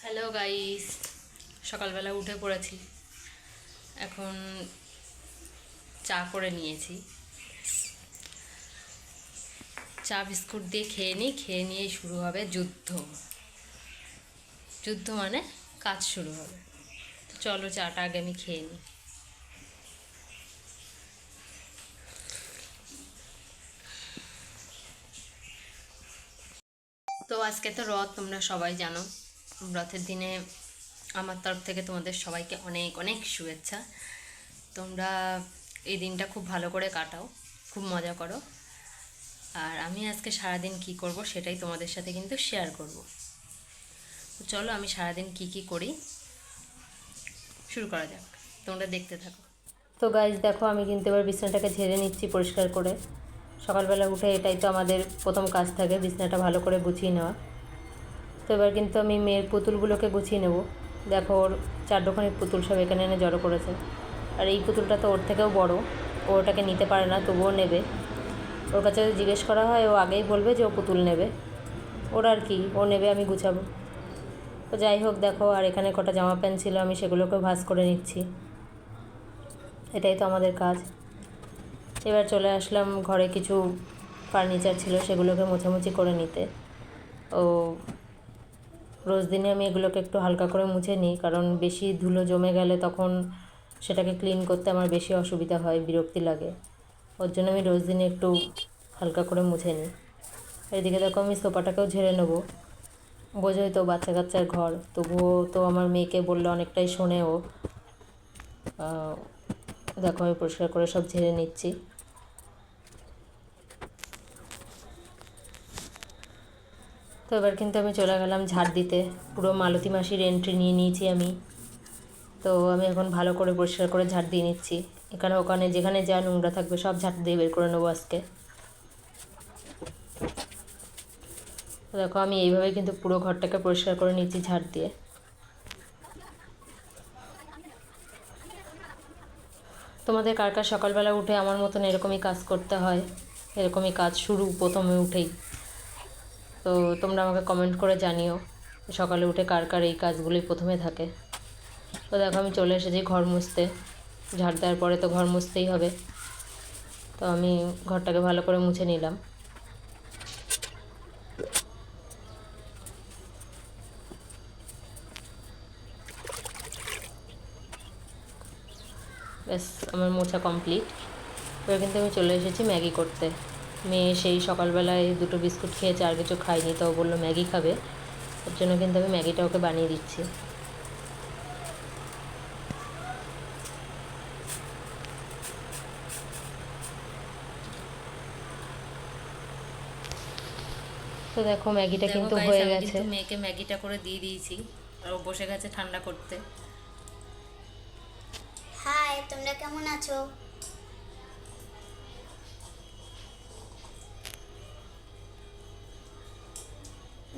Hello guys, সকালবেলা উঠে পড়েছি। এখন চা করে নিয়েছি। চা বিস্কুট দিয়ে খেয়ে নিই, খেয়ে নিয়েই শুরু হবে যুদ্ধ। যুদ্ধ মানে কাজ শুরু হবে। তো চলো চাটা আগে আমি খেয়ে নিই। তো আজকে তো রথ, তোমরা সবাই জানো। রথের দিনে আমার তরফ থেকে তোমাদের সবাইকে অনেক অনেক শুভেচ্ছা। তোমরা এই দিনটা খুব ভালো করে কাটাও, খুব মজা করো। আর আমি আজকে সারাদিন কি করব সেটাই তোমাদের সাথে কিন্তু শেয়ার করব। তো চলো আমি সারাদিন কি কি করি শুরু করা যাক, তোমরা দেখতে থাকো। তো গাইজ দেখো, আমি কিন্তু এবার বিছানাটাকে ঝেড়ে নিচ্ছি পরিষ্কার করে। সকালবেলা উঠে এটাই তো আমাদের প্রথম কাজ থাকে, বিছানাটা ভালো করে গুছিয়ে নেওয়া। তো এবার কিন্তু আমি মেয়ের পুতুলগুলোকে গুছিয়ে নেব। দেখো, ওর 4 পুতুল সব এখানে এনে জড়ো করেছে। আর এই পুতুলটা তো ওর থেকেও বড়, ও ওটাকে নিতে পারে না, তবুও নেবে। ওর কাছে যদি জিজ্ঞেস করা হয় ও আগেই বলবে যে ও পুতুল নেবে। ওর আর কি, ও নেবে, আমি গুছাবো। তো যাই হোক, দেখো, আর এখানে কটা জামা প্যান্ট ছিল, আমি সেগুলোকেও ভাঁজ করে নিচ্ছি। এটাই তো আমাদের কাজ। এবার চলে আসলাম ঘরে, কিছু ফার্নিচার ছিল সেগুলোকে মোছামুছি করে নিতে। ও রোজ দিনে আমি এগুলোকে একটু হালকা করে মুছে নিই, কারণ বেশি ধুলো জমে গেলে তখন সেটাকে ক্লিন করতে আমার বেশি অসুবিধা হয়, বিরক্তি লাগে। ওর জন্য আমি রোজ দিনে একটু হালকা করে মুছে নিই। এদিকে দেখো, আমি সোফাটাকেও ঝেড়ে নেবো। বোঝোই তো, বাচ্চা কাচ্চার ঘর, তবুও তো আমার মেয়েকে বললে অনেকটাই শোনে ও। দেখো, আমি পরিষ্কার করে সব ঝেড়ে নিচ্ছি। তো এবার কিন্তু আমি চলে গেলাম ঝাড় দিতে। পুরো মালতী মাসির এন্ট্রি নিয়ে নিয়েছি আমি। তো আমি এখন ভালো করে পরিষ্কার করে ঝাড় দিয়ে নিচ্ছি। এখানে ওখানে যেখানে যা নোংরা থাকবে সব ঝাড় দিয়ে বের করে নেবো আজকে। দেখো, আমি এইভাবে কিন্তু পুরো ঘরটাকে পরিষ্কার করে নিচ্ছি ঝাড় দিয়ে। তোমাদের কার কার সকালবেলা উঠে আমার মতন এরকমই কাজ করতে হয়, এরকমই কাজ শুরু প্রথমে উঠেই? তো তোমরা আমাকে কমেন্ট করে জানিও সকালে উঠে কার কার এই কাজগুলোই প্রথমে থাকে। তো দেখো, আমি চলে এসেছি ঘর মুছতে। ঝাড় দেওয়ার পরে তো ঘর মুছতেই হবে। তো আমি ঘরটাকে ভালো করে মুছে নিলাম। ব্যাস, আমার মোছা কমপ্লিট। এবার কিন্তু আমি চলে এসেছি ম্যাগি করতে। মেয়ে সেই সকালবেলায় 2টো বিস্কুট খেয়েছে, আর কিছু খাইনি, তো বললো ম্যাগি খাবে। ওর জন্য কিন্তু আমি ম্যাগিটা ওকে বানিয়ে দিচ্ছি। তো দেখো, ম্যাগিটা কিন্তু হয়ে গেছে। মেয়েকে ম্যাগিটা করে দিয়ে দিয়েছি, আর ও বসে গেছে ঠান্ডা করতে। হাই, তোমরা কেমন আছো?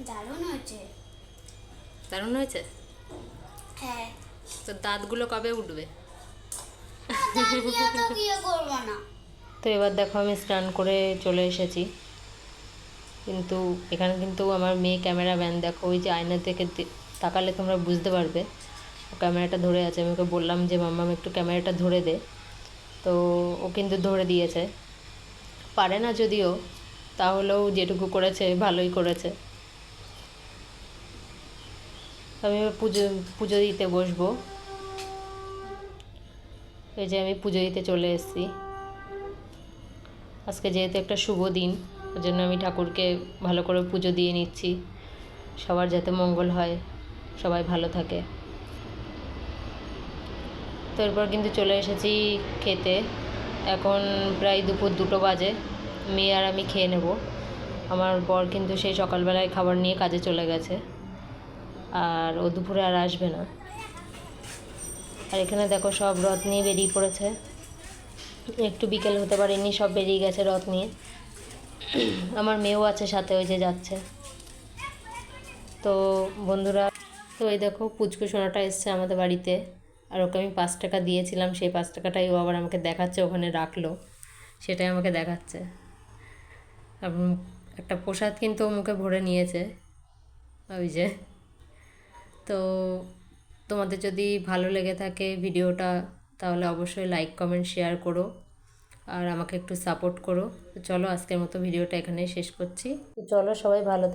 দারুণ হয়েছে। দারুণ হয়েছে। হ্যাঁ। তো দাঁতগুলো কবে উঠবে? জানিও তো কি করবো না। তো এবার দেখো, আমি স্নান করে চলে এসেছি। কিন্তু এখানে কিন্তু আমার মেয়ে ক্যামেরাম্যান, দেখো ওই যে আয়না থেকে তাকালে তোমরা বুঝতে পারবে ও ক্যামেরাটা ধরে আছে। আমি ওকে বললাম যে মাম্মাম একটু ক্যামেরাটা ধরে দে, তো ও কিন্তু ধরে দিয়েছে। পারে না যদিও, তাহলেও যেটুকু করেছে ভালোই করেছে। আমি এবার পুজো পুজো দিতে বসবো। এই যে আমি পুজো দিতে চলে এসেছি। আজকে যেহেতু একটা শুভ দিন, ওই জন্য আমি ঠাকুরকে ভালো করে পুজো দিয়ে নিচ্ছি। সবার যাতে মঙ্গল হয়, সবাই ভালো থাকে। তো এরপর কিন্তু চলে এসেছি খেতে। এখন প্রায় দুপুর 2টো বাজে। মেয়ে আর আমি খেয়ে নেব। আমার বর কিন্তু সেই সকালবেলায় খাবার নিয়ে কাজে চলে গেছে, আর ও দুপুরে আর আসবে না। আর এখানে দেখো, সব রথ নিয়ে বেরিয়ে পড়েছে। একটু বিকেল হতে পারেনি, সব বেরিয়ে গেছে রথ নিয়ে। আমার মেয়েও আছে সাথে, ওই যে যাচ্ছে। তো বন্ধুরা, তো এই দেখো, পুচকু সোনাটা এসছে আমাদের বাড়িতে। আর ওকে আমি 5 টাকা দিয়েছিলাম, সেই 5 টাকাটাই ও আবার আমাকে দেখাচ্ছে, ওখানে রাখলো, সেটাই আমাকে দেখাচ্ছে। একটা প্রসাদ কিন্তু ও মুখে ভরে নিয়েছে, ওই যে। তো তোমাদের যদি ভালো লেগে থাকে ভিডিওটা তাহলে অবশ্যই লাইক কমেন্ট শেয়ার করো আর আমাকে একটু সাপোর্ট করো। তো চলো আজকের মতো ভিডিওটা এখানেই শেষ করছি। তো চলো সবাই ভালো থেকো।